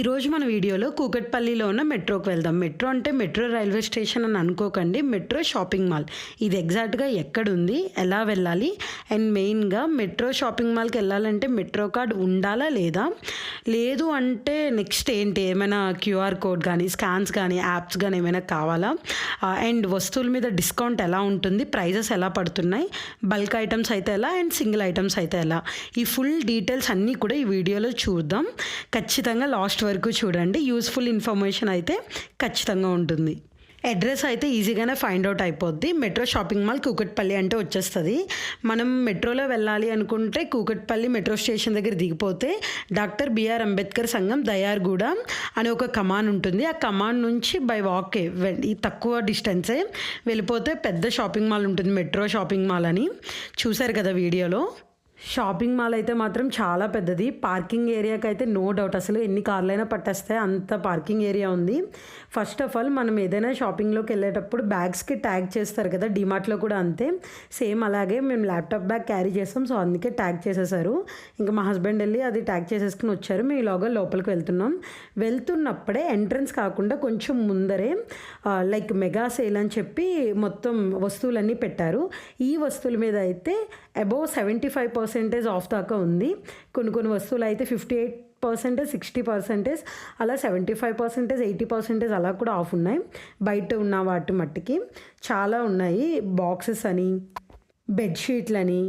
ఈరోజు మన వీడియోలో కూకట్పల్లిలో ఉన్న మెట్రోకి వెళ్దాం. మెట్రో అంటే మెట్రో రైల్వే స్టేషన్ అని అనుకోకండి, మెట్రో షాపింగ్ మాల్. ఇది ఎగ్జాక్ట్గా ఎక్కడుంది, ఎలా వెళ్ళాలి, అండ్ మెయిన్గా మెట్రో షాపింగ్ మాల్కి వెళ్ళాలంటే మెట్రో కార్డ్ ఉండాలా లేదా, లేదు అంటే నెక్స్ట్ ఏంటి, ఏమైనా క్యూఆర్ కోడ్ కానీ స్కాన్స్ కానీ యాప్స్ కానీ ఏమైనా కావాలా, అండ్ వస్తువుల మీద డిస్కౌంట్ ఎలా ఉంటుంది, ప్రైజెస్ ఎలా పడుతున్నాయి, బల్క్ ఐటమ్స్ అయితే ఎలా అండ్ సింగిల్ ఐటమ్స్ అయితే ఎలా, ఈ ఫుల్ డీటెయిల్స్ అన్నీ కూడా ఈ వీడియోలో చూద్దాం. ఖచ్చితంగా లాస్ట్ వరకు చూడండి. యూస్ఫుల్ ఇన్ఫర్మేషన్ అయితే ఖచ్చితంగా ఉంటుంది. అడ్రస్ అయితే ఈజీగానే ఫైండ్ అవుట్ అయిపోద్ది. మెట్రో షాపింగ్ మాల్ కూకట్పల్లి అంటే వచ్చేస్తుంది. మనం మెట్రోలో వెళ్ళాలి అనుకుంటే కూకట్పల్లి మెట్రో స్టేషన్ దగ్గర దిగిపోతే డాక్టర్ బిఆర్ అంబేద్కర్ సంఘం దయార్గూడ అనే ఒక కమాన్ ఉంటుంది. ఆ కమాన్ నుంచి బై వాకే తక్కువ డిస్టెన్సే వెళ్ళిపోతే పెద్ద షాపింగ్ మాల్ ఉంటుంది, మెట్రో షాపింగ్ మాల్ అని. చూశారు కదా వీడియోలో. షాపింగ్ మాల్ అయితే మాత్రం చాలా పెద్దది. పార్కింగ్ ఏరియాకి అయితే నో డౌట్, అసలు ఎన్ని కార్లైనా పట్టేస్తాయి, అంత పార్కింగ్ ఏరియా ఉంది. ఫస్ట్ ఆఫ్ ఆల్ మనం ఏదైనా షాపింగ్లోకి వెళ్ళేటప్పుడు బ్యాగ్స్కి ట్యాగ్ చేస్తారు కదా, డిమార్ట్లో కూడా అంతే సేమ్ అలాగే మేము ల్యాప్టాప్ బ్యాగ్ క్యారీ చేస్తాం, సో అందుకే ట్యాగ్ చేసేసారు. ఇంకా మా హస్బెండ్ వెళ్ళి అది ట్యాగ్ చేసేసుకుని వచ్చారు. మేము ఇలాగా లోపలికి వెళ్తున్నాం. వెళ్తున్నప్పుడే ఎంట్రన్స్ కాకుండా కొంచెం ముందరే లైక్ మెగా సేల్ అని చెప్పి మొత్తం వస్తువులన్నీ పెట్టారు. ఈ వస్తువుల మీద అయితే అబోవ్ 75% ఆఫ్ దాకా ఉంది. కొన్ని వస్తువులు అయితే 58%, 60%, అలా 75%, 80% అలా కూడా ఆఫ్ ఉన్నాయి. బయట ఉన్న వాటి మట్టికి చాలా ఉన్నాయి. బాక్సెస్ అని, బెడ్షీట్లని,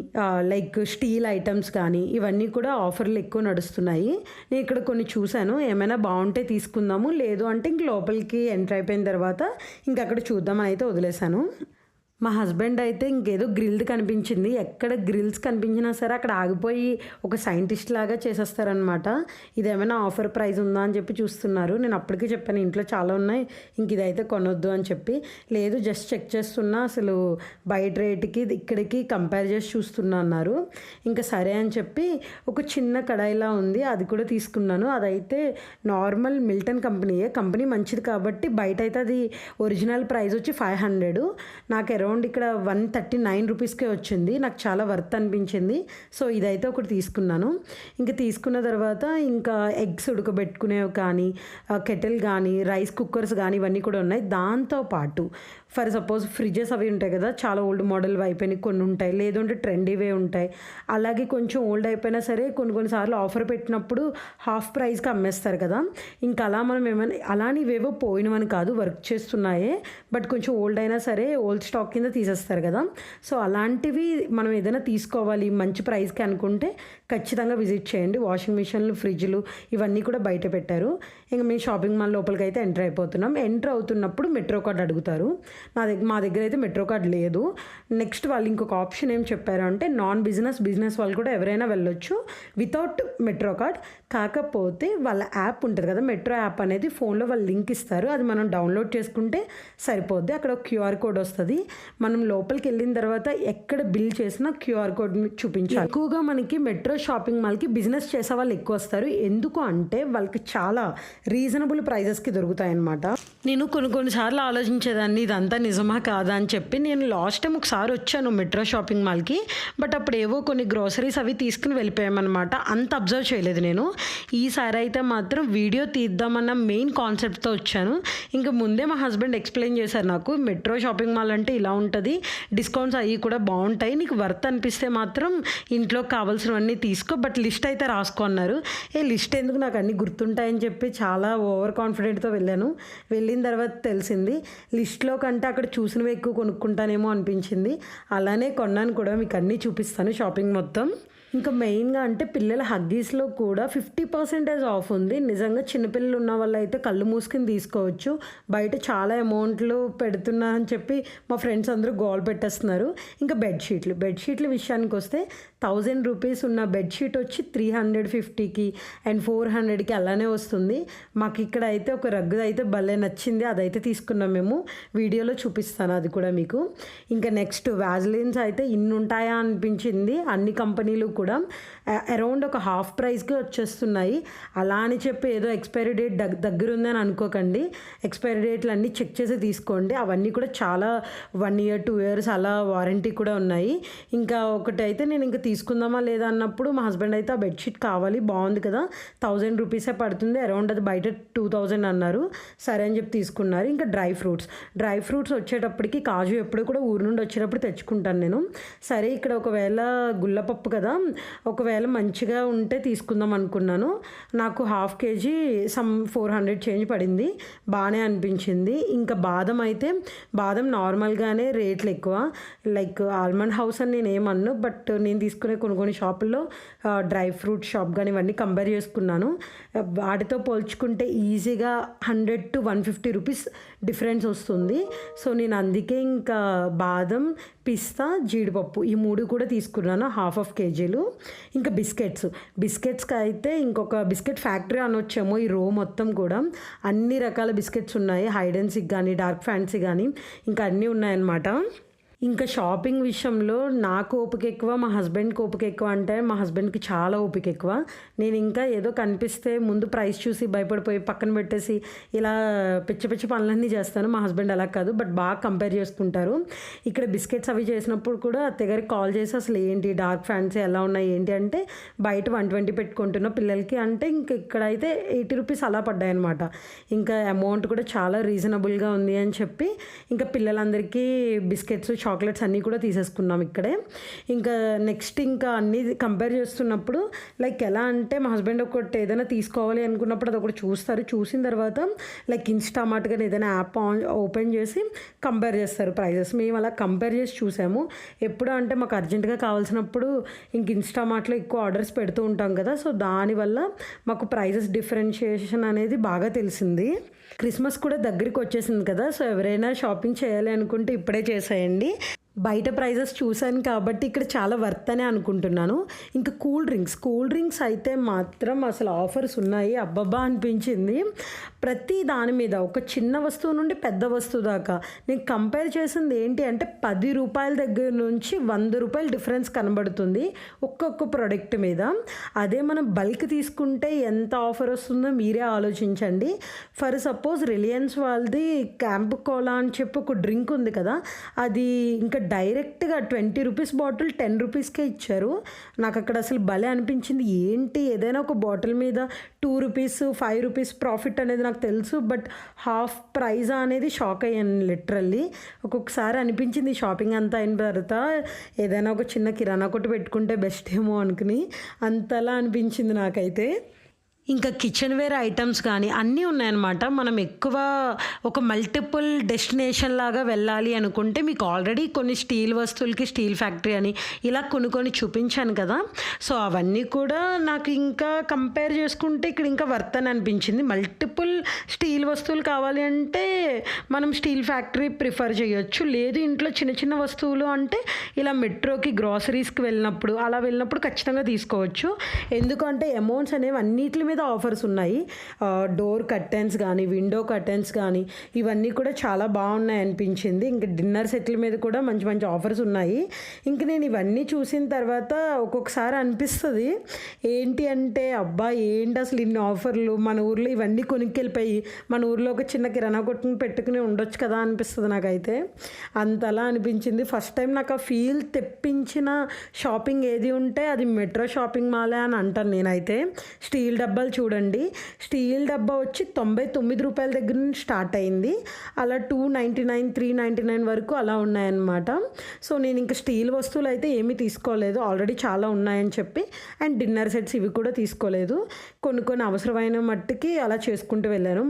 లైక్ స్టీల్ ఐటమ్స్ కానీ ఇవన్నీ కూడా ఆఫర్లు ఎక్కువ నడుస్తున్నాయి. నేను ఇక్కడ కొన్ని చూశాను, ఏమైనా బాగుంటే తీసుకుందాము, లేదు అంటే ఇంక లోపలికి ఎంటర్ అయిపోయిన తర్వాత ఇంక అక్కడ చూద్దామని అయితే వదిలేశాను. మా హస్బెండ్ అయితే ఇంకేదో గ్రిల్డ్ కనిపించింది, ఎక్కడ గ్రిల్స్ కనిపించినా సరే అక్కడ ఆగిపోయి ఒక సైంటిస్ట్ లాగా చేసేస్తారనమాట. ఇదేమైనా ఆఫర్ ప్రైస్ ఉందా అని చెప్పి చూస్తున్నారు. నేను అప్పటికే చెప్పాను ఇంట్లో చాలా ఉన్నాయి, ఇంక ఇదైతే కొనొద్దు అని చెప్పి. లేదు జస్ట్ చెక్ చేస్తున్నా, అసలు బయట రేటుకి ఇక్కడికి కంపేర్ చేసి చూస్తున్నా అన్నారు. ఇంకా సరే అని చెప్పి ఒక చిన్న కడాయిలా ఉంది, అది కూడా తీసుకున్నాను. అదైతే నార్మల్ మిల్టన్ కంపెనీ మంచిది కాబట్టి బయట అయితే అది ఒరిజినల్ ప్రైస్ వచ్చి 500, నాకు అరౌండ్ ఇక్కడ 139 రూపీస్కే వచ్చింది. నాకు చాలా వర్త్ అనిపించింది. సో ఇదైతే ఒకటి తీసుకున్నాను. ఇంకా తీసుకున్న తర్వాత ఇంకా ఎగ్స్ ఉడకబెట్టుకునేవి కానీ, కెటిల్ కానీ, రైస్ కుక్కర్స్ కానీ ఇవన్నీ కూడా ఉన్నాయి. దాంతోపాటు ఫర్ సపోజ్ ఫ్రిడ్జెస్ అవి ఉంటాయి కదా, చాలా ఓల్డ్ మోడల్ అయిపోయినాయి కొన్ని ఉంటాయి, లేదంటే ట్రెండీవే ఉంటాయి. అలాగే కొంచెం ఓల్డ్ అయిపోయినా సరే కొన్నిసార్లు ఆఫర్ పెట్టినప్పుడు హాఫ్ ప్రైస్కి అమ్మేస్తారు కదా. ఇంకా అలా మనం ఏమైనా అలాని ఇవేవో పోయినవని కాదు, వర్క్ చేస్తున్నాయే, బట్ కొంచెం ఓల్డ్ అయినా సరే ఓల్డ్ స్టాక్ కింద తీసేస్తారు కదా. సో అలాంటివి మనం ఏదైనా తీసుకోవాలి మంచి ప్రైస్కి అనుకుంటే ఖచ్చితంగా విజిట్ చేయండి. వాషింగ్ మిషన్లు, ఫ్రిడ్జ్లు ఇవన్నీ కూడా బయట పెట్టారు. ఇంకా మేము షాపింగ్ మాల్ లోపలికి అయితే ఎంటర్ అయిపోతున్నాం. ఎంటర్ అవుతున్నప్పుడు మెట్రో కార్డ్ అడుగుతారు. మా దగ్గర అయితే మెట్రో కార్డ్ లేదు. నెక్స్ట్ వాళ్ళు ఇంకొక ఆప్షన్ ఏం చెప్పారు అంటే బిజినెస్ వాళ్ళు కూడా ఎవరైనా వెళ్ళొచ్చు వితౌట్ మెట్రో కార్డ్. కాకపోతే వాళ్ళ యాప్ ఉంటుంది కదా, మెట్రో యాప్ అనేది ఫోన్లో వాళ్ళు లింక్ ఇస్తారు, అది మనం డౌన్లోడ్ చేసుకుంటే సరిపోద్ది. అక్కడ క్యూఆర్ కోడ్ వస్తుంది. మనం లోపలికి వెళ్ళిన తర్వాత ఎక్కడ బిల్ చేసినా క్యూఆర్ కోడ్ చూపించాలి. ఎక్కువగా మనకి మెట్రో షాపింగ్ మాల్కి బిజినెస్ చేసే వాళ్ళు ఎక్కువ వస్తారు. ఎందుకు అంటే వాళ్ళకి చాలా రీజనబుల్ ప్రైజెస్కి దొరుకుతాయి అన్నమాట. నేను కొన్నిసార్లు ఆలోచించేదాన్ని ఇదంతా నిజమా కాదా అని చెప్పి. నేను లాస్ట్ టైం ఒకసారి వచ్చాను మెట్రో షాపింగ్ మాల్కి, బట్ అప్పుడు ఏవో కొన్ని గ్రోసరీస్ అవి తీసుకుని వెళ్ళిపోయామన్నమాట, అంత అబ్జర్వ్ చేయలేదు నేను. ఈసారి అయితే మాత్రం వీడియో తీద్దామన్న మెయిన్ కాన్సెప్ట్తో వచ్చాను. ఇంకా ముందే మా హస్బెండ్ ఎక్స్ప్లెయిన్ చేశారు నాకు, మెట్రో షాపింగ్ మాల్ అంటే ఇలా ఉంటుంది, డిస్కౌంట్స్ అవి కూడా బాగుంటాయి, నీకు వర్త్ అనిపిస్తే మాత్రం ఇంట్లో కావాల్సినవన్నీ తీసుకో, బట్ లిస్ట్ అయితే రాసుకో అన్నారు. లిస్ట్ ఎందుకు, నాకు అన్నీ గుర్తుంటాయని చెప్పి చాలా ఓవర్ కాన్ఫిడెంట్తో వెళ్ళాను. వెళ్ళిన తర్వాత తెలిసింది లిస్ట్లో కంటే అక్కడ చూసినవి ఎక్కువ కొనుక్కుంటానేమో అనిపించింది. అలానే కొన్నాను కూడా, మీకు అన్నీ చూపిస్తాను షాపింగ్ మొత్తం. ఇంకా మెయిన్గా అంటే పిల్లల హగ్గీస్లో కూడా 50% ఆఫ్ ఉంది. నిజంగా చిన్నపిల్లలు ఉన్న వాళ్ళు అయితే కళ్ళు మూసుకుని తీసుకోవచ్చు. బయట చాలా అమౌంట్లు పెడుతున్నా అని చెప్పి మా ఫ్రెండ్స్ అందరూ గోల్ పెట్టేస్తున్నారు. ఇంకా బెడ్షీట్ల విషయానికి వస్తే 1000 రూపీస్ ఉన్న బెడ్షీట్ వచ్చి 350కి అండ్ 400కి అలానే వస్తుంది. మాకు ఇక్కడ అయితే ఒక రగ్గు అయితే భలే నచ్చింది, అదైతే తీసుకున్నాం మేము. వీడియోలో చూపిస్తాను అది కూడా మీకు. ఇంకా నెక్స్ట్ వ్యాజ్లిన్స్ అయితే ఇన్ని ఉంటాయా అనిపించింది. అన్ని కంపెనీలు కూడా అరౌండ్ ఒక హాఫ్ ప్రైస్కి వచ్చేస్తున్నాయి. అలా అని చెప్పి ఏదో ఎక్స్పైరీ డేట్ దగ్గర ఉందని అనుకోకండి. ఎక్స్పైరీ డేట్లు అన్నీ చెక్ చేసి తీసుకోండి. అవన్నీ కూడా చాలా 1 year 2 years అలా వారంటీ కూడా ఉన్నాయి. ఇంకా ఒకటైతే నేను ఇంకా తీసుకుందామా లేదా అన్నప్పుడు మా హస్బెండ్ అయితే ఆ బెడ్షీట్ కావాలి, బాగుంది కదా, 1000 రూపీసే పడుతుంది, అరౌండ్ అది బయట 2000 అన్నారు. సరే అని చెప్పి తీసుకున్నారు. ఇంకా డ్రై ఫ్రూట్స్ వచ్చేటప్పటికి కాజు ఎప్పుడు కూడా ఊరు నుండి వచ్చేటప్పుడు తెచ్చుకుంటాను నేను. సరే ఇక్కడ ఒకవేళ గుల్లపప్పు కదా, ఒకవేళ మంచిగా ఉంటే తీసుకుందాం అనుకున్నాను. నాకు 1/2 kg సమ్ 400 చేంజ్ పడింది, బాగానే అనిపించింది. ఇంకా బాదం నార్మల్గానే రేట్లు ఎక్కువ, లైక్ ఆల్మండ్ హౌస్ అని నేను ఏమన్ను, బట్ నేను తీసుకునే కొన్ని షాపుల్లో డ్రై ఫ్రూట్ షాప్ కానీ ఇవన్నీ కంపేర్ చేసుకున్నాను. వాటితో పోల్చుకుంటే ఈజీగా 100 to 150 రూపీస్ డిఫరెన్స్ వస్తుంది. సో నేను అందుకే ఇంకా బాదం, పిస్తా, జీడిపప్పు ఈ 3 కూడా తీసుకున్నాను 1/2 kg. ఇంకా బిస్కెట్స్కి అయితే ఇంకొక బిస్కెట్ ఫ్యాక్టరీ అనొచ్చేమో ఈ రో మొత్తం కూడా. అన్ని రకాల బిస్కెట్స్ ఉన్నాయి, హైడ్ అండ్ సిక్ కానీ డార్క్ ఫ్యాన్సీ కానీ ఇంకా అన్నీ ఉన్నాయన్నమాట. ఇంకా షాపింగ్ విషయంలో నాకు ఓపిక ఎక్కువ, మా హస్బెండ్కి ఓపిక ఎక్కువ. అంటే మా హస్బెండ్కి చాలా ఓపిక ఎక్కువ. నేను ఇంకా ఏదో కనిపిస్తే ముందు ప్రైస్ చూసి భయపడిపోయి పక్కన పెట్టేసి ఇలా పిచ్చి పనులన్నీ చేస్తాను. మా హస్బెండ్ అలా కాదు, బట్ బాగా కంపేర్ చేసుకుంటారు. ఇక్కడ బిస్కెట్స్ అవి చేసినప్పుడు కూడా అత్తగారికి కాల్ చేసి అసలు ఏంటి డార్క్ ఫ్యాన్సీ ఎలా ఉన్నాయి ఏంటి అంటే, బయట 120 పెట్టుకుంటున్న పిల్లలకి అంటే ఇంక ఇక్కడైతే 80 రూపీస్ అలా పడ్డాయి అనమాట. ఇంకా అమౌంట్ కూడా చాలా రీజనబుల్గా ఉంది అని చెప్పి ఇంకా పిల్లలందరికీ బిస్కెట్స్, చాక్లెట్స్ అన్నీ కూడా తీసేసుకున్నాం ఇక్కడే. ఇంకా నెక్స్ట్ ఇంకా అన్నీ కంపేర్ చేస్తున్నప్పుడు లైక్ ఎలా అంటే మా హస్బెండ్ ఒకటి ఏదైనా తీసుకోవాలి అనుకున్నప్పుడు అది ఒకటి చూస్తారు. చూసిన తర్వాత లైక్ ఇన్స్టామార్ట్ కానీ ఏదైనా యాప్ ఓపెన్ చేసి కంపేర్ చేస్తారు ప్రైజెస్. మేము అలా కంపేర్ చేసి చూసాము. ఎప్పుడు అంటే మాకు అర్జెంటుగా కావాల్సినప్పుడు ఇంక ఇన్స్టామార్ట్లో ఎక్కువ ఆర్డర్స్ పెడుతూ ఉంటాం కదా, సో దానివల్ల మాకు ప్రైజెస్ డిఫరెన్షియేషన్ అనేది బాగా తెలిసింది. క్రిస్మస్ కూడా దగ్గరికి వచ్చేసింది కదా, సో ఎవరైనా షాపింగ్ చేయాలి అనుకుంటే ఇప్పుడే చేసేయండి. బయట ప్రైజెస్ చూశాను కాబట్టి ఇక్కడ చాలా వర్త్ అనే అనుకుంటున్నాను. ఇంకా కూల్ డ్రింక్స్ అయితే మాత్రం అసలు ఆఫర్స్ ఉన్నాయి, అబ్బబ్బా అనిపించింది. ప్రతి దాని మీద ఒక చిన్న వస్తువు నుండి పెద్ద వస్తువు దాకా నేను కంపేర్ చేసింది ఏంటి అంటే 10 రూపాయల దగ్గర నుంచి 100 రూపాయల డిఫరెన్స్ కనబడుతుంది ఒక్కొక్క ప్రోడక్ట్ మీద. అదే మనం బల్క్ తీసుకుంటే ఎంత ఆఫర్ వస్తుందో మీరే ఆలోచించండి. ఫర్ సపోజ్ రిలయన్స్ వాళ్ళది క్యాంప్ కోలా అని చెప్పి ఒక డ్రింక్ ఉంది కదా, అది ఇంకా డైరెక్ట్గా 20 రూపీస్ బాటిల్ 10 రూపీస్కే ఇచ్చారు. నాకు అక్కడ అసలు భలే అనిపించింది. ఏంటి ఏదైనా ఒక బాటిల్ మీద 2 రూపీస్ 5 రూపీస్ ప్రాఫిట్ అనేది నాకు తెలుసు, బట్ హాఫ్ ప్రైజ్ అనేది షాక్ అయ్యాను లిటరల్లీ. ఒక్కొక్కసారి అనిపించింది షాపింగ్ అంతా అయిన తర్వాత ఏదైనా ఒక చిన్న కిరాణా కొట్టు పెట్టుకుంటే బెస్ట్ ఏమో అనుకుని, అంతలా అనిపించింది నాకైతే. ఇంకా కిచెన్ వేర్ ఐటమ్స్ కానీ అన్నీ ఉన్నాయన్నమాట. మనం ఎక్కువ ఒక మల్టిపుల్ డెస్టినేషన్ లాగా వెళ్ళాలి అనుకుంటే మీకు ఆల్రెడీ కొన్ని స్టీల్ వస్తువులకి స్టీల్ ఫ్యాక్టరీ అని ఇలా కొన్ని చూపించాను కదా, సో అవన్నీ కూడా నాకు ఇంకా కంపేర్ చేసుకుంటే ఇక్కడ ఇంకా వర్త్ అని అనిపించింది. మల్టిపుల్ స్టీల్ వస్తువులు కావాలి అంటే మనం స్టీల్ ఫ్యాక్టరీ ప్రిఫర్ చేయొచ్చు. లేదు ఇంట్లో చిన్న వస్తువులు అంటే ఇలా మెట్రోకి గ్రాసరీస్కి వెళ్ళినప్పుడు ఖచ్చితంగా తీసుకోవచ్చు. ఎందుకంటే అమౌంట్స్ అనేవి అన్నిటి మీద ఆఫర్స్ ఉన్నాయి. డోర్ కర్టెన్స్ కానీ విండో కర్టెన్స్ కానీ ఇవన్నీ కూడా చాలా బాగున్నాయి అనిపించింది. ఇంకా డిన్నర్ సెట్ల మీద కూడా మంచి ఆఫర్స్ ఉన్నాయి. ఇంక నేను ఇవన్నీ చూసిన తర్వాత ఒక్కొక్కసారి అనిపిస్తుంది ఏంటి అంటే, అబ్బా ఏంటి అసలు ఇన్ని ఆఫర్లు, మన ఊర్లో ఇవన్నీ కొనుక్కెళ్ళిపోయి మన ఊర్లో ఒక చిన్న కిరాణా కొట్టుకుని పెట్టుకుని ఉండొచ్చు కదా అనిపిస్తుంది నాకైతే. అంతలా అనిపించింది. ఫస్ట్ టైం నాకు ఆ ఫీల్ తెప్పించిన షాపింగ్ ఏది ఉంటే అది మెట్రో షాపింగ్ మాలే అని అంటాను నేనైతే. స్టీల్ డబ్బాలు చూడండి, స్టీల్ డబ్బా వచ్చి 99 రూపాయల దగ్గర నుంచి స్టార్ట్ అయింది, అలా 299 399 వరకు అలా ఉన్నాయన్నమాట. సో నేను ఇంకా స్టీల్ వస్తువులు అయితే ఏమీ తీసుకోలేదు, ఆల్రెడీ చాలా ఉన్నాయని చెప్పి. అండ్ డిన్నర్ సెట్స్ ఇవి కూడా తీసుకోలేదు. కొన్ని అవసరమైన మట్టుకి అలా చేసుకుంటూ వెళ్ళాను.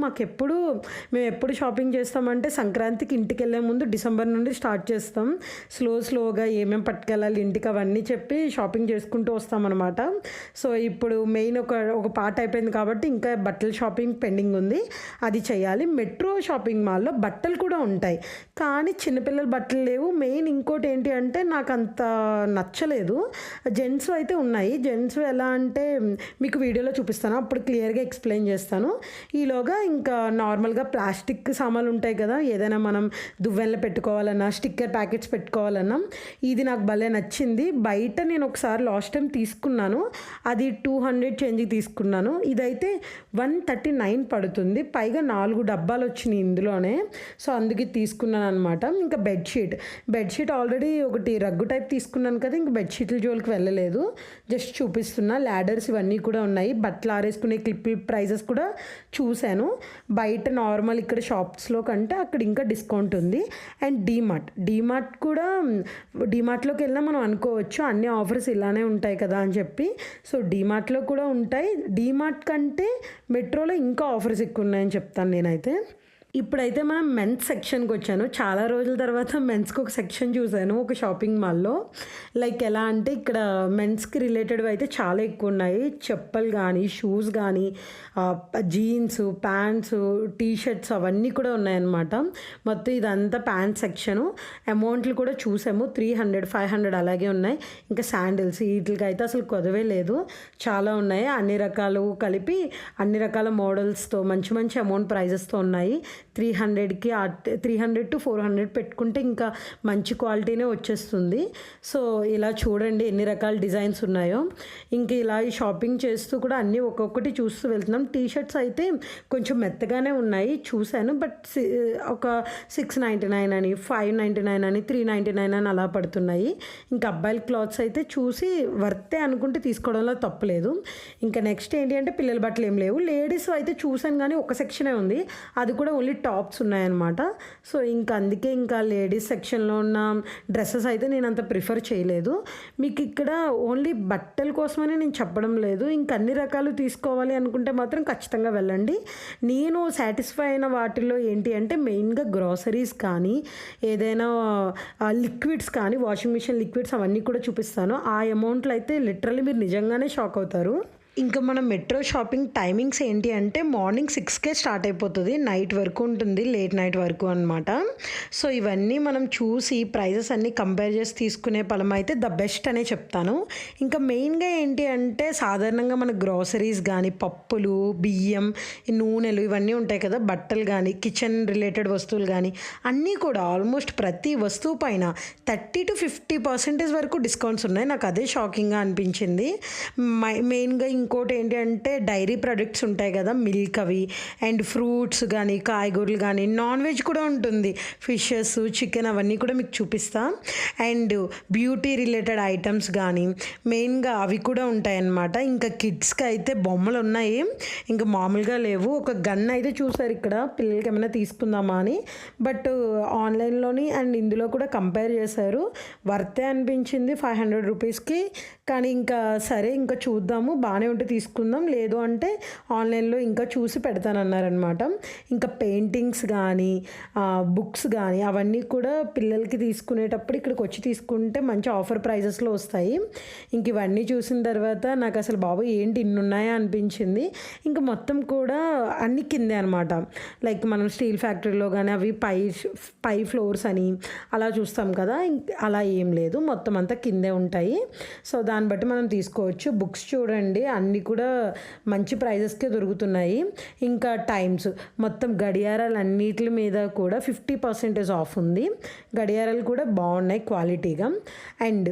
మేము ఎప్పుడు షాపింగ్ చేస్తామంటే సంక్రాంతికి ఇంటికి వెళ్ళే ముందు డిసెంబర్ నుండి స్టార్ట్ చేస్తాం. స్లోగా ఏమేమి పట్టుకెళ్ళాలి ఇంటికి అవన్నీ చెప్పి షాపింగ్ చేసుకుంటూ వస్తామన్నమాట. సో ఇప్పుడు మెయిన్ ఒక పార్ట్ అయిపోయింది కాబట్టి ఇంకా బట్టల షాపింగ్ పెండింగ్ ఉంది, అది చేయాలి. మెట్రో షాపింగ్ మాల్లో బట్టలు కూడా ఉంటాయి కానీ చిన్నపిల్లల బట్టలు లేవు. మెయిన్ ఇంకోటి ఏంటి అంటే నాకు అంత నచ్చలేదు. జెంట్స్ అయితే ఉన్నాయి. జెంట్స్ ఎలా అంటే మీకు వీడియోలో చూపిస్తాను, అప్పుడు క్లియర్గా ఎక్స్ప్లెయిన్ చేస్తాను. ఈలోగా ఇంకా నార్మల్గా ప్లాస్టిక్ సామాన్లు ఉంటాయి కదా, ఏదైనా మనం దువ్వెనలు పెట్టుకోవాలన్నా స్టిక్కర్ ప్యాకెట్స్ పెట్టుకోవాలన్నా ఇది నాకు భలే నచ్చింది. బయట నేను ఒకసారి లాస్ట్ టైం తీసుకున్నాను, అది 200 చేంజ్కి తీసుకున్నాను. ఇదైతే 139 పడుతుంది, పైగా 4 డబ్బాలు వచ్చినాయి ఇందులోనే. సో అందుకే తీసుకున్నాను అనమాట. ఇంకా బెడ్షీట్ ఆల్రెడీ ఒకటి రగ్గు టైప్ తీసుకున్నాను కదా, ఇంకా బెడ్షీట్ల జోలికి వెళ్ళలేదు. జస్ట్ చూపిస్తున్నా. ల్యాడర్స్ ఇవన్నీ కూడా ఉన్నాయి. బట్టలు ఆరేసుకునే క్లిప్ ప్రైజెస్ కూడా చూశాను. బయట నార్మల్ ఇక్కడ షాప్స్లో కంటే అక్కడ ఇంకా డిస్కౌంట్ ఉంది. అండ్ డీమార్ట్ కూడా, డీమార్ట్లోకి వెళ్ళినా మనం అనుకోవచ్చు అన్ని ఆఫర్స్ ఇలానే ఉంటాయి కదా అని చెప్పి. సో డీమార్ట్లో కూడా ఉంటాయి. డీమార్ట్ కంటే మెట్రోలో ఇంకా ఆఫర్స్ ఎక్కువ ఉన్నాయని చెప్తాను నేనైతే. ఇప్పుడైతే మనం మెన్స్ సెక్షన్కి వచ్చాను. చాలా రోజుల తర్వాత మెన్స్కి ఒక సెక్షన్ చూశాను ఒక షాపింగ్ మాల్లో. లైక్ ఎలా అంటే ఇక్కడ మెన్స్కి రిలేటెడ్ అయితే చాలా ఎక్కువ ఉన్నాయి. చెప్పులు కానీ, షూస్ కానీ, జీన్స్, ప్యాంట్స్, టీషర్ట్స్ అవన్నీ కూడా ఉన్నాయన్నమాట. మొత్తం ఇదంతా ప్యాంట్ సెక్షను. అమౌంట్లు కూడా చూసాము, 300, 500 అలాగే ఉన్నాయి. ఇంకా శాండిల్స్ వీటికి అయితే అసలు కొదవే లేదు, చాలా ఉన్నాయి. అన్ని రకాలు కలిపి అన్ని రకాల మోడల్స్తో మంచి మంచి అమౌంట్ ప్రైజెస్తో ఉన్నాయి. 300కి 300 to 400 పెట్టుకుంటే ఇంకా మంచి క్వాలిటీనే వచ్చేస్తుంది. సో ఇలా చూడండి ఎన్ని రకాల డిజైన్స్ ఉన్నాయో. ఇంకా ఇలా ఈ షాపింగ్ చేస్తూ కూడా అన్నీ ఒక్కొక్కటి చూస్తూ వెళ్తున్నాం. టీషర్ట్స్ అయితే కొంచెం మెత్తగానే ఉన్నాయి చూశాను, బట్ ఒక 699 అని, 599 అని, 399 అని అలా పడుతున్నాయి. ఇంకా అబ్బాయిల క్లాత్స్ అయితే చూసి వర్తే అనుకుంటే తీసుకోవడంలో తప్పలేదు. ఇంకా నెక్స్ట్ ఏంటి అంటే పిల్లల బట్టలు ఏం లేవు. లేడీస్ అయితే చూశాను కానీ ఒక సెక్షనే ఉంది, అది కూడా ఓన్లీ టాప్స్ ఉన్నాయన్నమాట. సో ఇంకా అందుకే ఇంకా లేడీస్ సెక్షన్లో ఉన్న డ్రెస్సెస్ అయితే నేను అంత ప్రిఫర్ చేయలేదు. మీకు ఇక్కడ ఓన్లీ బట్టల కోసమని నేను చెప్పడం లేదు, ఇంకా అన్ని రకాలు తీసుకోవాలి అనుకుంటే మాత్రం ఖచ్చితంగా వెళ్ళండి. నేను సాటిస్ఫై అయిన వాటిల్లో ఏంటి అంటే మెయిన్గా గ్రాసరీస్ కానీ, ఏదైనా లిక్విడ్స్ కానీ, వాషింగ్ మిషన్ లిక్విడ్స్ అవన్నీ కూడా చూపిస్తాను. ఆ అమౌంట్లో అయితే లిటరల్లీ మీరు నిజంగానే షాక్ అవుతారు. ఇంకా మన మెట్రో షాపింగ్ టైమింగ్స్ ఏంటి అంటే మార్నింగ్ 6కే స్టార్ట్ అయిపోతుంది, నైట్ వరకు ఉంటుంది, లేట్ నైట్ వరకు అనమాట. సో ఇవన్నీ మనం చూసి ప్రైజెస్ అన్నీ కంపేర్ చేసి తీసుకునే పలం అయితే ద బెస్ట్ అనే చెప్తాను. ఇంకా మెయిన్గా ఏంటి అంటే సాధారణంగా మన గ్రాసరీస్ కానీ, పప్పులు, బియ్యం, నూనెలు ఇవన్నీ ఉంటాయి కదా, బట్టలు కానీ, కిచెన్ రిలేటెడ్ వస్తువులు కానీ అన్నీ కూడా ఆల్మోస్ట్ ప్రతి వస్తువు పైన 30 to 50% వరకు డిస్కౌంట్స్ ఉన్నాయి. నాకు అదే షాకింగ్గా అనిపించింది. మెయిన్గా ఇంకోటి ఏంటి అంటే డైరీ ప్రొడక్ట్స్ ఉంటాయి కదా, మిల్క్ అవి, అండ్ ఫ్రూట్స్ కానీ, కాయగూరలు కానీ, నాన్ వెజ్ కూడా ఉంటుంది, ఫిషెస్, చికెన్ అవన్నీ కూడా మీకు చూపిస్తా. అండ్ బ్యూటీ రిలేటెడ్ ఐటమ్స్ కానీ మెయిన్గా అవి కూడా ఉంటాయన్నమాట. ఇంకా కిడ్స్కి అయితే బొమ్మలు ఉన్నాయి, ఇంకా మామూలుగా లేవు. ఒక గన్ అయితే చూసారు ఇక్కడ, పిల్లలకి ఏమైనా తీసుకుందామా అని, బట్ ఆన్లైన్లోని అండ్ ఇందులో కూడా కంపేర్ చేశారు, వర్తే అనిపించింది 500 రూపీస్కి. కానీ ఇంకా సరే ఇంకా చూద్దాము, బాగానే ఉంటే తీసుకుందాం, లేదు అంటే ఆన్లైన్లో ఇంకా చూసి పెడతానన్నారనమాట. ఇంకా పెయింటింగ్స్ కానీ, బుక్స్ కానీ అవన్నీ కూడా పిల్లలకి తీసుకునేటప్పుడు ఇక్కడికి వచ్చి తీసుకుంటే మంచి ఆఫర్ ప్రైజెస్లో వస్తాయి. ఇంక ఇవన్నీ చూసిన తర్వాత నాకు అసలు బాబు ఏంటి ఇన్ని ఉన్నాయా అనిపించింది. ఇంకా మొత్తం కూడా అన్ని కిందే అనమాట. లైక్ మనం స్టీల్ ఫ్యాక్టరీలో కానీ అవి పై ఫ్లోర్స్ అని అలా చూస్తాం కదా, అలా ఏం లేదు, మొత్తం అంతా కిందే ఉంటాయి. సో దాన్ని బట్టి మనం తీసుకోవచ్చు. బుక్స్ చూడండి అన్నీ కూడా మంచి ప్రైజెస్కే దొరుకుతున్నాయి. ఇంకా టైమ్స్, మొత్తం గడియారాలు అన్నిటి మీద కూడా 50% ఆఫ్ ఉంది. గడియారాలు కూడా బాగున్నాయి క్వాలిటీగా. అండ్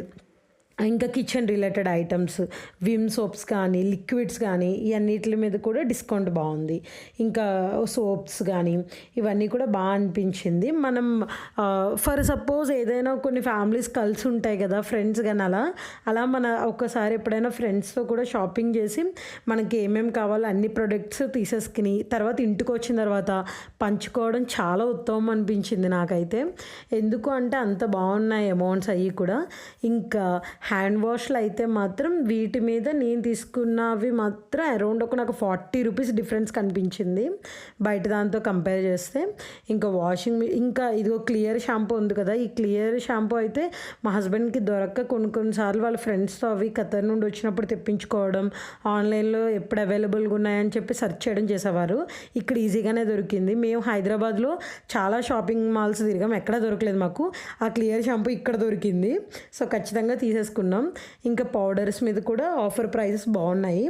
ఇంకా kitchen related items, Vim soaps కానీ, లిక్విడ్స్ కానీ ఇవన్నిటి మీద కూడా డిస్కౌంట్ బాగుంది. ఇంకా సోప్స్ కానీ ఇవన్నీ కూడా బాగా అనిపించింది. మనం ఫర్ సపోజ్ ఏదైనా కొన్ని ఫ్యామిలీస్ కలిసి ఉంటాయి కదా, ఫ్రెండ్స్ కానీ అలా మన ఒక్కసారి ఎప్పుడైనా ఫ్రెండ్స్తో కూడా షాపింగ్ చేసి మనకి ఏమేమి కావాలో అన్ని ప్రొడక్ట్స్ తీసేసుకుని తర్వాత ఇంటికి వచ్చిన తర్వాత పంచుకోవడం చాలా ఉత్తమం అనిపించింది నాకైతే. ఎందుకు అంటే అంత బాగున్నాయి అమౌంట్స్ అవి కూడా. ఇంకా హ్యాండ్ వాష్లు అయితే మాత్రం వీటి మీద నేను తీసుకున్నవి మాత్రం అరౌండ్ నాకు 40 రూపీస్ డిఫరెన్స్ కనిపించింది బయట దాంతో కంపేర్ చేస్తే. ఇంకా ఇంకా ఇదిగో క్లియర్ షాంపూ ఉంది కదా, ఈ క్లియర్ షాంపూ అయితే మా హస్బెండ్కి దొరక్క కొన్నిసార్లు వాళ్ళ ఫ్రెండ్స్తో అవి ఖతర్ నుండి వచ్చినప్పుడు తెప్పించుకోవడం, ఆన్లైన్లో ఎప్పుడు అవైలబుల్గా ఉన్నాయని చెప్పి సెర్చ్ చేయడం చేసేవారు. ఇక్కడ ఈజీగానే దొరికింది. మేము హైదరాబాద్లో చాలా షాపింగ్ మాల్స్ తిరిగాం, ఎక్కడ దొరకలేదు మాకు. ఆ క్లియర్ షాంపూ ఇక్కడ దొరికింది. సో ఖచ్చితంగా తీసేసుకున్నాం. ఇంకా పౌడర్స్ మీద కూడా ఆఫర్ ప్రైసెస్ బాగున్నాయి.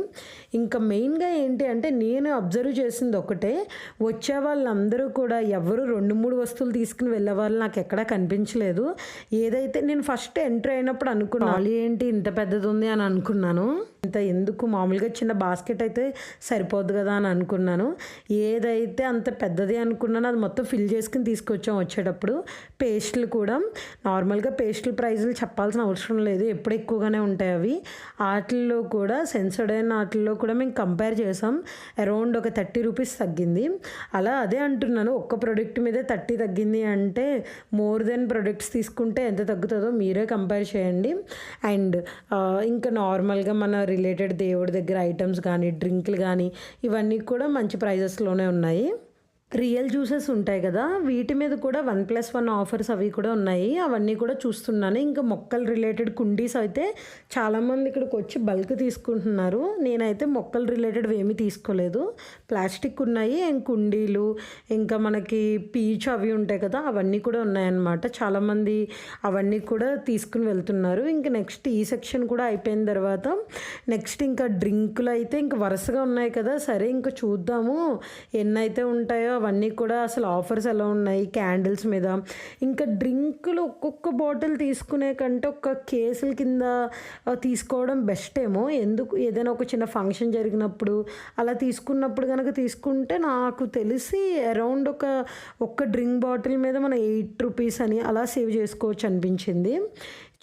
ఇంకా మెయిన్గా ఏంటి అంటే నేను అబ్జర్వ్ చేసింది ఒకటే, వచ్చే వాళ్ళందరూ కూడా ఎవరు 2-3 వస్తువులు తీసుకుని వెళ్ళే వాళ్ళు నాకు ఎక్కడా కనిపించలేదు. ఏదైతే నేను ఫస్ట్ ఎంటర్ అయినప్పుడు అనుకున్నాను ఏంటి ఇంత పెద్దది ఉంది అని అనుకున్నాను. ఇంత ఎందుకు, మామూలుగా చిన్న బాస్కెట్ అయితే సరిపోద్దు కదా అని అనుకున్నాను. ఏదైతే అంత పెద్దది అనుకున్నానో అది మొత్తం ఫిల్ చేసుకుని తీసుకొచ్చాం వచ్చేటప్పుడు. పేస్టులు కూడా నార్మల్గా పేస్టుల ప్రైజులు చెప్పాల్సిన అవసరం లేదు, ఎప్పుడు ఎక్కువగానే ఉంటాయి అవి. వాటిల్లో కూడా సెన్సోడైన్ వాటిల్లో కూడా మేము కంపేర్ చేసాం, అరౌండ్ ఒక 30 రూపీస్ తగ్గింది. అలా అదే అంటున్నాను, ఒక్క ప్రోడక్ట్ మీదే 30 తగ్గింది అంటే మోర్ దెన్ ప్రొడక్ట్స్ తీసుకుంటే ఎంత తగ్గుతుందో మీరే కంపేర్ చేయండి. అండ్ ఇంకా నార్మల్గా మన రిలేటెడ్ దేవుడి దగ్గర ఐటమ్స్ కానీ డ్రింక్లు కానీ ఇవన్నీ కూడా మంచి ప్రైజెస్లోనే ఉన్నాయి. రియల్ జ్యూసెస్ ఉంటాయి కదా, వీటి మీద కూడా 1+1 ఆఫర్స్ అవి కూడా ఉన్నాయి. అవన్నీ కూడా చూస్తున్నాను. ఇంకా మొక్కలు రిలేటెడ్ కుండీస్ అయితే చాలామంది ఇక్కడికి వచ్చి బల్క్ తీసుకుంటున్నారు. నేనైతే మొక్కలు రిలేటెడ్ ఏమీ తీసుకోలేదు. ప్లాస్టిక్ ఉన్నాయి అండ్ కుండీలు, ఇంకా మనకి పీచ్ అవి ఉంటాయి కదా అవన్నీ కూడా ఉన్నాయన్నమాట. చాలామంది అవన్నీ కూడా తీసుకుని వెళ్తున్నారు. ఇంకా నెక్స్ట్ ఈ సెక్షన్ కూడా అయిపోయిన తర్వాత నెక్స్ట్ ఇంకా డ్రింకులు అయితే ఇంకా వరుసగా ఉన్నాయి కదా, సరే ఇంకా చూద్దాము ఎన్నైతే ఉంటాయో అవన్నీ కూడా అసలు ఆఫర్స్ ఎలా ఉన్నాయి క్యాండిల్స్ మీద. ఇంకా డ్రింకులు ఒక్కొక్క బాటిల్ తీసుకునే కంటే ఒక కేసుల కింద తీసుకోవడం బెస్ట్ ఏమో. ఎందుకు, ఏదైనా ఒక చిన్న ఫంక్షన్ జరిగినప్పుడు అలా తీసుకున్నప్పుడు కనుక తీసుకుంటే నాకు తెలిసి అరౌండ్ ఒక్క డ్రింక్ బాటిల్ మీద మనం 8 రూపీస్ అని అలా సేవ్ చేసుకోవచ్చు అనిపించింది.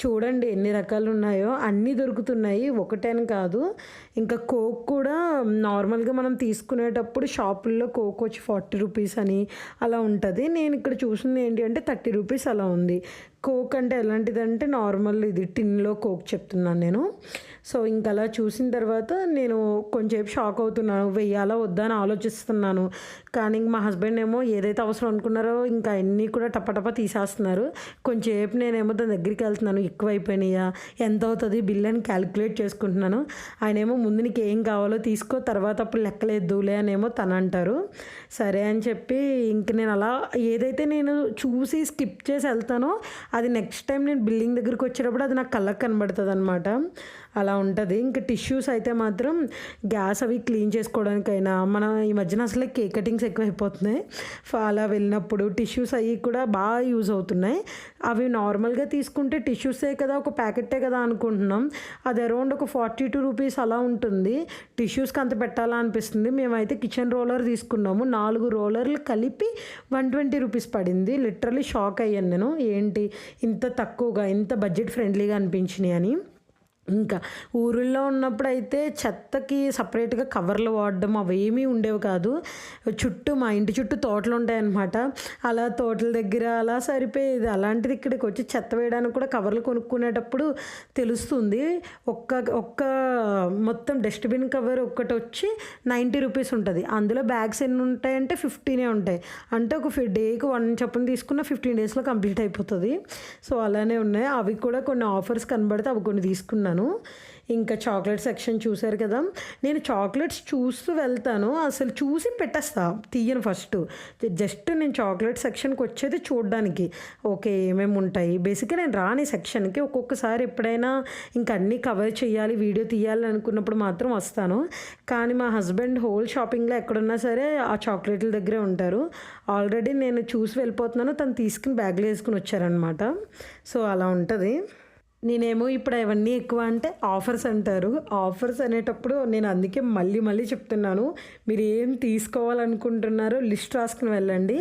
చూడండి ఎన్ని రకాలు ఉన్నాయో, అన్నీ దొరుకుతున్నాయి, ఒకటేని కాదు. ఇంకా కోక్ కూడా నార్మల్గా మనం తీసుకునేటప్పుడు షాపుల్లో కోక్ వచ్చి 40 రూపీస్ అని అలా ఉంటుంది. నేను ఇక్కడ చూసింది ఏంటి అంటే 30 రూపీస్ అలా ఉంది. కోక్ అంటే ఎలాంటిదంటే నార్మల్ ఇది టిన్లో కోక్ చెప్తున్నాను నేను. సో ఇంకా అలా చూసిన తర్వాత నేను కొంచెంసేపు షాక్ అవుతున్నాను, వెయ్యాలా వద్దా అని ఆలోచిస్తున్నాను. కానీ మా హస్బెండ్ ఏమో ఏదైతే అవసరం అనుకున్నారో ఇంకా అన్నీ కూడా టపటప తీసేస్తున్నారు. కొంచెంసేపు నేనేమో దాని దగ్గరికి వెళ్తున్నాను, ఎక్కువైపోయినాయా, ఎంత అవుతుంది బిల్ అని క్యాలిక్యులేట్ చేసుకుంటున్నాను. ఆయన ఏమో ముందు నీకు ఏం కావాలో తీసుకో, తర్వాత అప్పుడు లెక్కలేద్దులే అనేమో తను అంటారు. సరే అని చెప్పి ఇంక నేను అలా ఏదైతే నేను చూసి స్కిప్ చేసి వెళ్తానో అది నెక్స్ట్ టైం నేను బిల్డింగ్ దగ్గరికి వచ్చేటప్పుడు అది నాకు కళ్ళకు కనబడుతుంది అనమాట. అలా ఉంటుంది. ఇంకా టిష్యూస్ అయితే మాత్రం గ్యాస్ అవి క్లీన్ చేసుకోవడానికైనా మనం ఈ మధ్యన అసలే కేక్ కటింగ్స్ ఎక్కువైపోతున్నాయి. అలా వెళ్ళినప్పుడు టిష్యూస్ అవి కూడా బాగా యూజ్ అవుతున్నాయి. అవి నార్మల్గా తీసుకుంటే టిష్యూసే కదా, ఒక ప్యాకెట్టే కదా అనుకుంటున్నాం. అది అరౌండ్ ఒక 42 రూపీస్ అలా ఉంటుంది. టిష్యూస్కి అంత పెట్టాలా అనిపిస్తుంది. మేమైతే కిచెన్ రోలర్ తీసుకున్నాము, 4 రోలర్లు కలిపి 120 రూపీస్ పడింది. లిటరలీ షాక్ అయ్యాను నేను, ఏంటి ఇంత తక్కువగా, ఇంత బడ్జెట్ ఫ్రెండ్లీగా అనిపించినాయి అని. ఇంకా ఊరిలో ఉన్నప్పుడు అయితే చెత్తకి సపరేట్గా కవర్లు వాడడం అవేమీ ఉండేవి కాదు. మా ఇంటి చుట్టూ తోటలు ఉంటాయన్నమాట. అలా తోటల దగ్గర అలా సరిపోయేది. అలాంటిది ఇక్కడికి వచ్చి చెత్త వేయడానికి కూడా కవర్లు కొనుక్కునేటప్పుడు తెలుస్తుంది. ఒక్క మొత్తం డస్ట్బిన్ కవర్ ఒక్కటి వచ్చి 90 రూపీస్ ఉంటుంది. అందులో బ్యాగ్స్ ఎన్ని ఉంటాయంటే 15 ఉంటాయి. అంటే ఒక డేకి 1 చొప్పున తీసుకున్న 15 డేస్లో కంప్లీట్ అయిపోతుంది. సో అలానే ఉన్నాయి. అవి కూడా కొన్ని ఆఫర్స్ కనబడితే అవి కొన్ని తీసుకున్నాను. ఇంకా చాక్లెట్ సెక్షన్ చూశారు కదా, నేను చాక్లెట్స్ చూస్తూ వెళ్తాను, అసలు చూసి పెట్టేస్తా, తీయను ఫస్ట్. జస్ట్ నేను చాక్లెట్ సెక్షన్కి వచ్చేది చూడడానికి, ఓకే ఏమేమి ఉంటాయి. బేసిక్గా నేను రాని సెక్షన్కి ఒక్కొక్కసారి ఎప్పుడైనా ఇంకా అన్నీ కవర్ చేయాలి, వీడియో తీయాలి అనుకున్నప్పుడు మాత్రం వస్తాను. కానీ మా హస్బెండ్ హోల్ షాపింగ్లో ఎక్కడున్నా సరే ఆ చాక్లెట్ల దగ్గరే ఉంటారు. ఆల్రెడీ నేను చూసి వెళ్ళిపోతున్నాను, తను తీసుకుని బ్యాగ్లో వేసుకుని వచ్చారనమాట. సో అలా ఉంటుంది. నేనేమో ఇప్పుడు అవన్నీ ఎక్కువ అంటే ఆఫర్స్ అంటారు. ఆఫర్స్ అనేటప్పుడు నేను అందుకే మళ్ళీ చెప్తున్నాను, మీరు ఏం తీసుకోవాలనుకుంటున్నారో లిస్ట్ రాసుకుని వెళ్ళండి,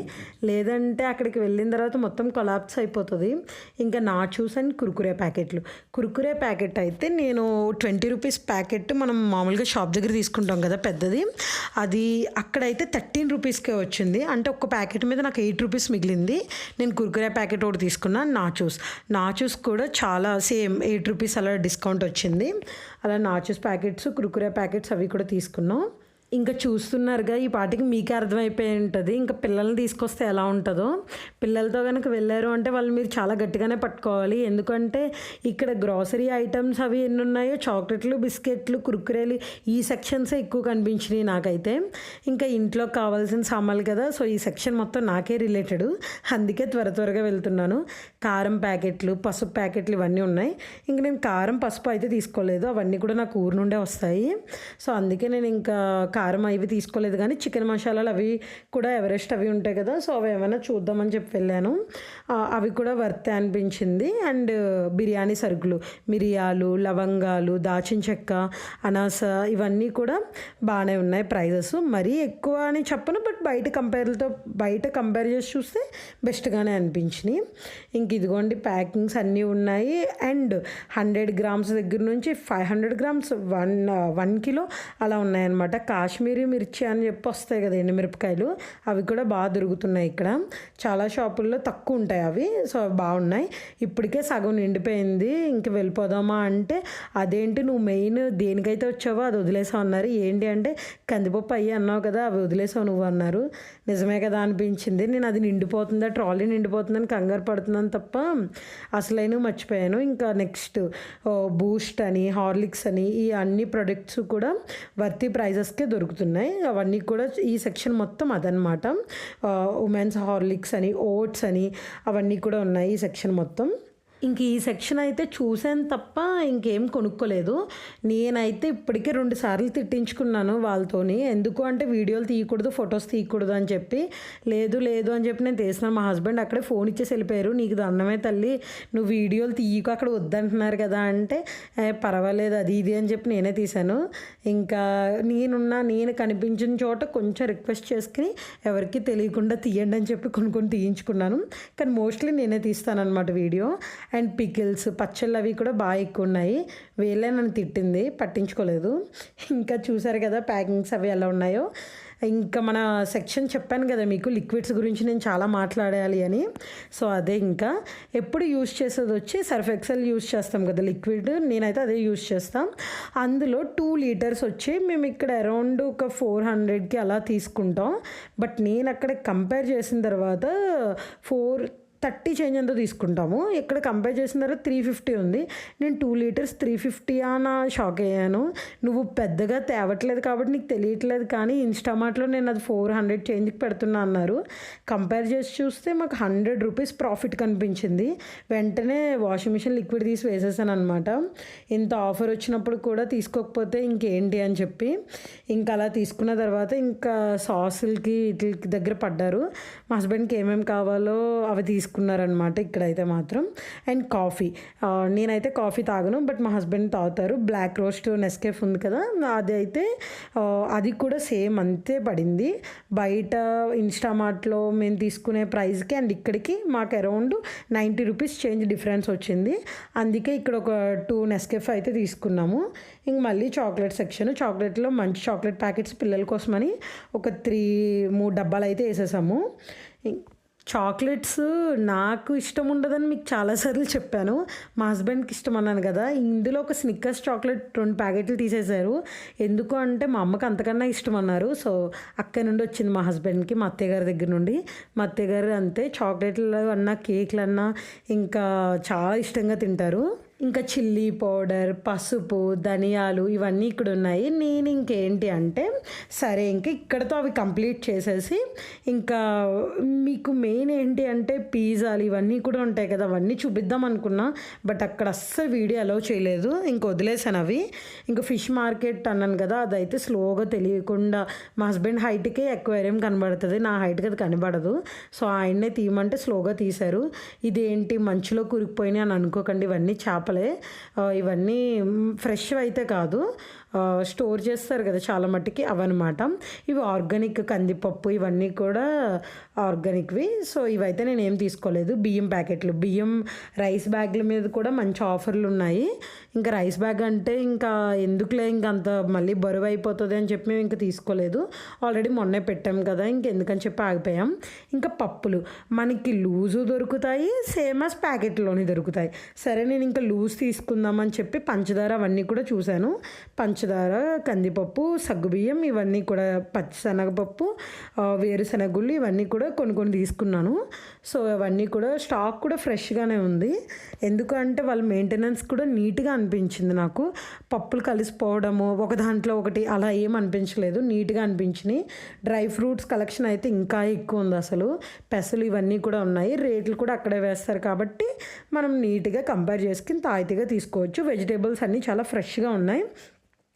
లేదంటే అక్కడికి వెళ్ళిన తర్వాత మొత్తం కొలాప్స్ అయిపోతుంది. ఇంకా నాచూస్ అండ్ కుర్కురే ప్యాకెట్ అయితే నేను 20 రూపీస్ ప్యాకెట్ మనం మామూలుగా షాప్ దగ్గర తీసుకుంటాం కదా పెద్దది, అది అక్కడైతే 13 రూపీస్కే వచ్చింది. అంటే ఒక్క ప్యాకెట్ మీద నాకు 8 రూపీస్ మిగిలింది. నేను కుర్కురే ప్యాకెట్ ఒకటి తీసుకున్నాను. నాచూస్ కూడా చాలా సేమ్ 8 రూపీస్ అలా డిస్కౌంట్ వచ్చింది. అలా నాచోస్ ప్యాకెట్స్, కుర్కురే ప్యాకెట్స్ అవి కూడా తీసుకున్నాం. ఇంకా చూస్తున్నారుగా, ఈ పాటికి మీకే అర్థమైపోయి ఉంటుంది ఇంకా పిల్లల్ని తీసుకొస్తే ఎలా ఉంటుందో. పిల్లలతో కనుక వెళ్ళారు అంటే వాళ్ళు మీరు చాలా గట్టిగానే పట్టుకోవాలి. ఎందుకంటే ఇక్కడ గ్రాసరీ ఐటమ్స్ అవి ఎన్ని ఉన్నాయో, చాక్లెట్లు, బిస్కెట్లు, కుర్కురేలు ఈ సెక్షన్సే ఎక్కువ కనిపించినాయి నాకైతే. ఇంకా ఇంట్లో కావాల్సిన సామాన్లు కదా, సో ఈ సెక్షన్ మొత్తం నాకే రిలేటెడ్, అందుకే త్వరగా వెళ్తున్నాను. కారం ప్యాకెట్లు, పసుపు ప్యాకెట్లు ఇవన్నీ ఉన్నాయి. ఇంక నేను కారం, పసుపు అయితే తీసుకోలేదు, అవన్నీ కూడా నాకు ఊరు నుండే వస్తాయి. సో అందుకే నేను ఇంకా కారం అవి తీసుకోలేదు. కానీ చికెన్ మసాలాలు అవి కూడా ఎవరెస్ట్ అవి ఉంటాయి కదా, సో అవి ఏమైనా చూద్దామని చెప్పి వెళ్ళాను. అవి కూడా వర్తే అనిపించింది. అండ్ బిర్యానీ సరుకులు, మిరియాలు, లవంగాలు, దాచిన చెక్క, అనాస ఇవన్నీ కూడా బాగానే ఉన్నాయి ప్రైజెస్. మరీ ఎక్కువ అని చెప్పను, బట్ బయట కంపేర్ చేసి చూస్తే బెస్ట్గానే అనిపించినాయి. ఇంక ఇదిగోండి ప్యాకింగ్స్ అన్నీ ఉన్నాయి. అండ్ 100 గ్రామ్స్ దగ్గర నుంచి 500 గ్రామ్స్ 1 కిలో అలా ఉన్నాయన్నమాట. కాశ్మీరీ మిర్చి అని చెప్పి వస్తాయి కదా ఎండుమిరపకాయలు, అవి కూడా బాగా దొరుకుతున్నాయి ఇక్కడ. చాలా షాపుల్లో తక్కువ ఉంటాయి అవి, సో బాగున్నాయి. ఇప్పటికే సగం నిండిపోయింది. ఇంక వెళ్ళిపోదామా అంటే, అదేంటి నువ్వు మెయిన్ దేనికైతే వచ్చావో అది వదిలేసావు అన్నారు. ఏంటి అంటే, కందిపప్పు అయ్యి అన్నావు కదా అవి వదిలేసావు నువ్వు అన్నారు. నిజమే కదా అనిపించింది. నేను అది నిండిపోతుందా, ట్రాలీ నిండిపోతుందని కంగారు పడుతున్నాను తప్ప అసలైన మర్చిపోయాను. ఇంకా నెక్స్ట్ బూస్ట్ అని, హార్లిక్స్ అని ఈ అన్ని ప్రొడక్ట్స్ కూడా వర్తి ప్రైజెస్కే దొరుకుతున్నాయి. అవన్నీ కూడా ఈ సెక్షన్ మొత్తం అదనమాట. ఉమెన్స్ హార్లిక్స్ అని, ఓట్స్ అని అవన్నీ కూడా ఉన్నాయి ఈ సెక్షన్ మొత్తం. ఇంక ఈ సెక్షన్ అయితే చూసాను తప్ప ఇంకేం కొనుక్కోలేదు. నేనైతే ఇప్పటికే 2 సార్లు తిట్టించుకున్నాను వాళ్ళతోని. ఎందుకు అంటే వీడియోలు తీయకూడదు, ఫొటోస్ తీయకూడదు అని చెప్పి. లేదు అని చెప్పి నేను తీసినాను. మా హస్బెండ్ అక్కడే ఫోన్ ఇచ్చేసి వెళ్ళిపోయారు. నీకు దండమే తల్లి, నువ్వు వీడియోలు తీయకు అక్కడ వద్దంటున్నారు కదా అంటే, పర్వాలేదు అది ఇది అని చెప్పి నేనే తీశాను. ఇంకా నేను కనిపించిన చోట కొంచెం రిక్వెస్ట్ చేసుకుని ఎవరికి తెలియకుండా తీయండి అని చెప్పి కొన్ని తీయించుకున్నాను. కానీ మోస్ట్లీ నేనే తీస్తానన్నమాట వీడియో. అండ్ పికిల్స్, పచ్చళ్ళు అవి కూడా బాగా ఎక్కువ ఉన్నాయి. వీళ్ళే నన్ను తిట్టింది, పట్టించుకోలేదు. ఇంకా చూసారు కదా ప్యాకింగ్స్ అవి ఎలా ఉన్నాయో. ఇంకా మన సెక్షన్ చెప్పాను కదా మీకు, లిక్విడ్స్ గురించి నేను చాలా మాట్లాడాలి అని. సో అదే ఇంకా ఎప్పుడు యూజ్ చేసేది వచ్చి సర్ఫ్ ఎక్సెల్ యూజ్ చేస్తాం కదా లిక్విడ్, నేనైతే అదే యూజ్ చేస్తాం. అందులో 2 లీటర్స్ వచ్చి మేము ఇక్కడ అరౌండ్ ఒక 400కి అలా తీసుకుంటాం. బట్ నేను అక్కడ కంపేర్ చేసిన తర్వాత 430 చేంజ్ ఎంతో తీసుకుంటాము. ఇక్కడ కంపేర్ చేసిన తర్వాత 350 ఉంది. నేను 2 లీటర్స్ 350 అని షాక్ అయ్యాను. నువ్వు పెద్దగా తేవట్లేదు కాబట్టి నీకు తెలియట్లేదు, కానీ ఇన్స్టామార్ట్లో నేను అది 400 చేంజ్కి పెడుతున్నా అన్నారు. కంపేర్ చేసి చూస్తే మాకు 100 రూపీస్ ప్రాఫిట్ కనిపించింది. వెంటనే వాషింగ్ మిషన్ లిక్విడ్ తీసి వేసేసాను అనమాట. ఇంత ఆఫర్ వచ్చినప్పుడు కూడా తీసుకోకపోతే ఇంకేంటి అని చెప్పి ఇంకా అలా తీసుకున్న తర్వాత ఇంకా సాసులకి వీటికి దగ్గర పడ్డారు. మా హస్బెండ్కి ఏమేమి కావాలో అవి తీసుకున్నారనమాట ఇక్కడైతే మాత్రం. అండ్ కాఫీ, నేనైతే కాఫీ తాగను, బట్ మా హస్బెండ్ తాగుతారు. బ్లాక్ రోస్ట్ నెస్కేఫ్ ఉంది కదా, అది కూడా సేమ్ అంతే పడింది. బయట ఇన్స్టామార్ట్లో మేము తీసుకునే ప్రైస్కి అండ్ ఇక్కడికి మాకు అరౌండ్ 90 రూపీస్ చేంజ్ డిఫరెన్స్ వచ్చింది. అందుకే ఇక్కడ ఒక 2 నెస్కేఫ్ అయితే తీసుకున్నాము. ఇంక మళ్ళీ చాక్లెట్ సెక్షన్, చాక్లెట్లో మంచి చాక్లెట్ ప్యాకెట్స్ పిల్లల కోసమని ఒక 3 డబ్బాలు అయితే వేసేసాము. చాక్లెట్స్ నాకు ఇష్టం ఉండదని మీకు చాలాసార్లు చెప్పాను. మా హస్బెండ్కి ఇష్టం అన్నాను కదా, ఇందులో ఒక స్నిక్కర్స్ చాక్లెట్ 2 ప్యాకెట్లు తీసేశారు. ఎందుకు అంటే మా అమ్మకి అంతకన్నా ఇష్టం అన్నారు. సో అక్కడి నుండి వచ్చింది మా హస్బెండ్కి, మా అత్తయ్య గారి దగ్గర నుండి. మా అత్తయ్య గారు అంతే, చాక్లెట్లు అన్నా కేక్లు అన్నా ఇంకా చాలా ఇష్టంగా తింటారు. ఇంకా చిల్లీ పౌడర్, పసుపు, ధనియాలు ఇవన్నీ ఇక్కడ ఉన్నాయి. నేను ఇంకేంటి అంటే సరే ఇంకా ఇక్కడతో అవి కంప్లీట్ చేసేసి ఇంకా మీకు మెయిన్ ఏంటి అంటే పిజ్జాలు ఇవన్నీ కూడా ఉంటాయి కదా, అవన్నీ చూపిద్దాం అనుకున్నా. బట్ అక్కడ అస్సలు వీడియో అలౌ చేయలేదు, ఇంక వదిలేసాను అవి. ఇంకా ఫిష్ మార్కెట్ అన్నాను కదా, అదైతే స్లోగా తెలియకుండా మా హస్బెండ్ హైట్కే ఎక్వేరియం కనబడుతుంది, నా హైట్కి అది కనబడదు. సో ఆయన్నే తీయమంటే స్లోగా తీశారు. ఇదేంటి మంచులో కూరుకుపోయినాయి అని అనుకోకండి, ఇవన్నీ చేపలే. ఇవన్నీ ఫ్రెష్ అయితే కాదు, స్టోర్ చేస్తారు కదా చాలా మట్టుకి అవన్నమాట. ఇవి ఆర్గానిక్ కందిపప్పు ఇవన్నీ కూడా ఆర్గానిక్వి. సో ఇవైతే నేను ఏం తీసుకోలేదు. బియ్యం ప్యాకెట్లు, బియ్యం రైస్ బ్యాగ్ల మీద కూడా మంచి ఆఫర్లు ఉన్నాయి. ఇంకా రైస్ బ్యాగ్ అంటే ఇంకా ఎందుకులే, ఇంకా అంత మళ్ళీ బరువు అయిపోతుంది అని చెప్పి మేము ఇంకా తీసుకోలేదు. ఆల్రెడీ మొన్నే పెట్టాం కదా, ఇంకెందుకని చెప్పి ఆగిపోయాం. ఇంకా పప్పులు మనకి లూజు దొరుకుతాయి, సేమ్ యాజ్ ప్యాకెట్లోని దొరుకుతాయి. సరే నేను ఇంకా లూజ్ తీసుకుందామని చెప్పి పంచదార అవన్నీ కూడా చూశాను. పంచదార, కందిపప్పు, సగ్గుబియ్యం ఇవన్నీ కూడా, పచ్చిశనగపప్పు, వేరుశనగుళ్ళు ఇవన్నీ కూడా కొన్ని తీసుకున్నాను. సో అవన్నీ కూడా స్టాక్ కూడా ఫ్రెష్గానే ఉంది. ఎందుకంటే వాళ్ళ మెయింటెనెన్స్ కూడా నీట్గా అనిపించింది నాకు. పప్పులు కలిసిపోవడము ఒక దాంట్లో ఒకటి అలా ఏం అనిపించలేదు, నీట్గా అనిపించినాయి. డ్రై ఫ్రూట్స్ కలెక్షన్ అయితే ఇంకా ఎక్కువ ఉంది అసలు. పెసలు ఇవన్నీ కూడా ఉన్నాయి. రేట్లు కూడా అక్కడే వేస్తారు కాబట్టి మనం నీట్గా కంపేర్ చేసుకుని తాయితీగా తీసుకోవచ్చు. వెజిటేబుల్స్ అన్నీ చాలా ఫ్రెష్గా ఉన్నాయి.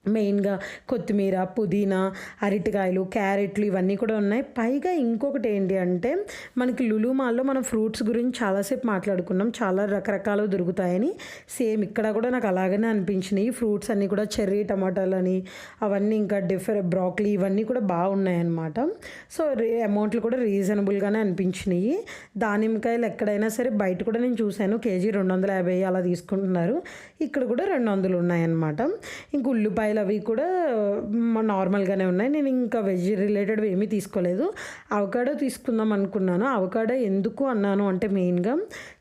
మెయిన్గా కొత్తిమీర, పుదీనా, అరటికాయలు, క్యారెట్లు ఇవన్నీ కూడా ఉన్నాయి. పైగా ఇంకొకటి ఏంటి అంటే మనకి లులు మాల్లో మనం ఫ్రూట్స్ గురించి చాలాసేపు మాట్లాడుకున్నాం, చాలా రకరకాలు దొరుకుతాయని. సేమ్ ఇక్కడ కూడా నాకు అలాగనే అనిపించినాయి. ఫ్రూట్స్ అన్నీ కూడా చెర్రీ టమాటాలని అవన్నీ, ఇంకా బ్రాక్లీ ఇవన్నీ కూడా బాగున్నాయన్నమాట. సో అమౌంట్లు కూడా రీజనబుల్గానే అనిపించినాయి. దానిమ్మకాయలు ఎక్కడైనా సరే బయట కూడా నేను చూశాను, కేజీ 250 అలా తీసుకుంటున్నారు. ఇక్కడ కూడా 200 ఉన్నాయన్నమాట. ఇంక ఉల్లిపాయలు అవి కూడా నార్మల్గానే ఉన్నాయి. నేను ఇంకా వెజ్ రిలేటెడ్ ఏమీ తీసుకోలేదు. అవకాడో తీసుకుందాం అనుకున్నాను. అవకాడో ఎందుకు అన్నాను అంటే మెయిన్గా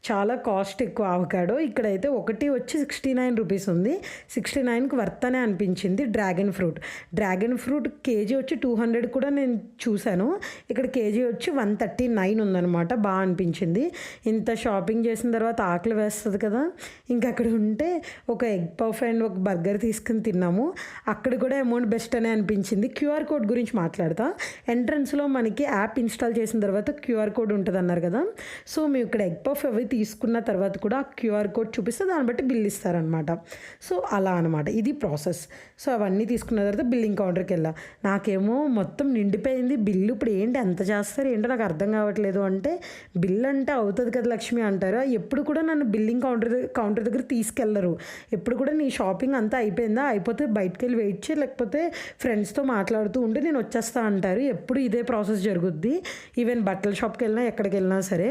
చాలా కాస్ట్ ఎక్కువ అవకాడో. ఇక్కడైతే ఒకటి వచ్చి 69 రూపీస్ ఉంది. 69కి వర్త్ అనే అనిపించింది. డ్రాగన్ ఫ్రూట్ కేజీ వచ్చి 200 కూడా నేను చూశాను. ఇక్కడ కేజీ వచ్చి 139 ఉందన్నమాట. బాగా అనిపించింది. ఇంత షాపింగ్ చేసిన తర్వాత ఆకలి వేస్తుంది కదా, ఇంకా అక్కడ ఉంటే ఒక ఎగ్ పఫ్ అండ్ ఒక బర్గర్ తీసుకుని తిన్నాము. అక్కడ కూడా అమౌంట్ బెస్ట్ అనే అనిపించింది. క్యూఆర్ కోడ్ గురించి మాట్లాడతా. ఎంట్రన్స్లో మనకి యాప్ ఇన్స్టాల్ చేసిన తర్వాత క్యూఆర్ కోడ్ ఉంటుంది అన్నారు కదా. సో మేము ఇక్కడ ఎగ్ పఫ్ అవి తీసుకున్న తర్వాత కూడా ఆ క్యూఆర్ కోడ్ చూపిస్తే దాన్ని బట్టి బిల్ ఇస్తారనమాట. సో అలా అనమాట ఇది ప్రాసెస్. సో అవన్నీ తీసుకున్న తర్వాత బిల్లింగ్ కౌంటర్కి వెళ్ళా. నాకేమో మొత్తం నిండిపోయింది బిల్లు. ఇప్పుడు ఏంటి ఎంత చేస్తారు ఏంటో నాకు అర్థం కావట్లేదు. అంటే బిల్ అంటే అవుతుంది కదా లక్ష్మి అంటారు. ఎప్పుడు కూడా నన్ను బిల్లింగ్ కౌంటర్ దగ్గర తీసుకెళ్లరు. ఎప్పుడు కూడా నీ షాపింగ్ అంతా అయిపోయిందా, అయిపోతే బయటకు వెళ్ళి వెయిట్ చేయి, లేకపోతే ఫ్రెండ్స్తో మాట్లాడుతూ ఉంటే నేను వచ్చేస్తా అంటారు. ఎప్పుడు ఇదే ప్రాసెస్ జరుగుద్ది. ఈవెన్ బట్టల షాప్కి వెళ్ళినా ఎక్కడికి వెళ్ళినా సరే.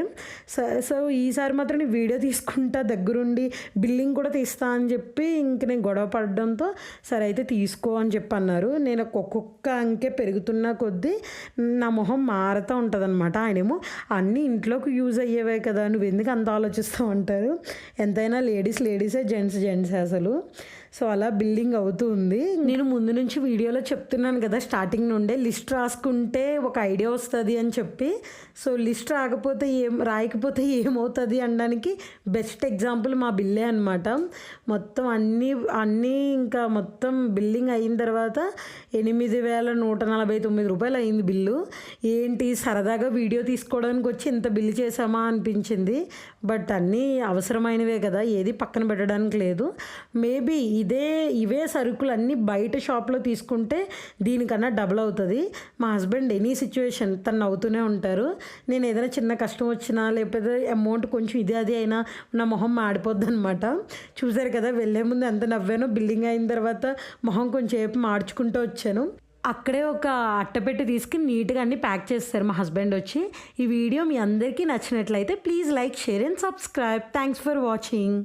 సో ఈసారి మాత్రం నేను వీడియో తీసుకుంటా దగ్గరుండి బిల్లింగ్ కూడా తీస్తా అని చెప్పి ఇంక నేను గొడవ పడడంతో సరే అయితే తీసుకో అని చెప్పి అన్నారు. నేను ఒక్కొక్క అంకె పెరుగుతున్న కొద్దీ నా మొహం మారుతూ ఉంటుంది అనమాట. ఆయనేమో అన్నీ ఇంట్లోకి యూజ్ అయ్యేవే కదా, నువ్వు ఎందుకు అంత ఆలోచిస్తావు అంటారు. ఎంతైనా లేడీసే, జెంట్సే అసలు. సో అలా బిల్డింగ్ అవుతూ ఉంది. నేను ముందు నుంచి వీడియోలో చెప్తున్నాను కదా, స్టార్టింగ్ నుండే లిస్ట్ రాసుకుంటే ఒక ఐడియా వస్తుంది అని చెప్పి. సో లిస్ట్ రాయకపోతే ఏమవుతుంది అనడానికి బెస్ట్ ఎగ్జాంపుల్ మా బిల్లే అనమాట. మొత్తం అన్నీ ఇంకా మొత్తం బిల్లింగ్ అయిన తర్వాత 8,149 రూపాయలు అయింది బిల్లు. ఏంటి సరదాగా వీడియో తీసుకోవడానికి వచ్చి ఇంత బిల్లు చేసామా అనిపించింది. బట్ అన్నీ అవసరమైనవే కదా, ఏది పక్కన పెట్టడానికి లేదు. మేబీ ఇవే సరుకులు అన్నీ బయట షాప్లో తీసుకుంటే దీనికన్నా డబుల్ అవుతుంది. మా హస్బెండ్ ఎనీ సిచ్యువేషన్ తను నవ్వుతూనే ఉంటారు. నేను ఏదైనా చిన్న కష్టం వచ్చినా లేకపోతే అమౌంట్ కొంచెం అది అయినా నా మొహం మాడిపోద్ది అనమాట. చూసారు కదా వెళ్ళే ముందు ఎంత నవ్వానో, బిల్లింగ్ అయిన తర్వాత మొహం కొంచెంసేపు మార్చుకుంటూ వచ్చాను. అక్కడే ఒక అట్టపెట్టి తీసుకుని నీట్గా అన్ని ప్యాక్ చేస్తారు మా హస్బెండ్ వచ్చి. ఈ వీడియో మీ అందరికీ నచ్చినట్లయితే please like, share and subscribe. Thanks for watching.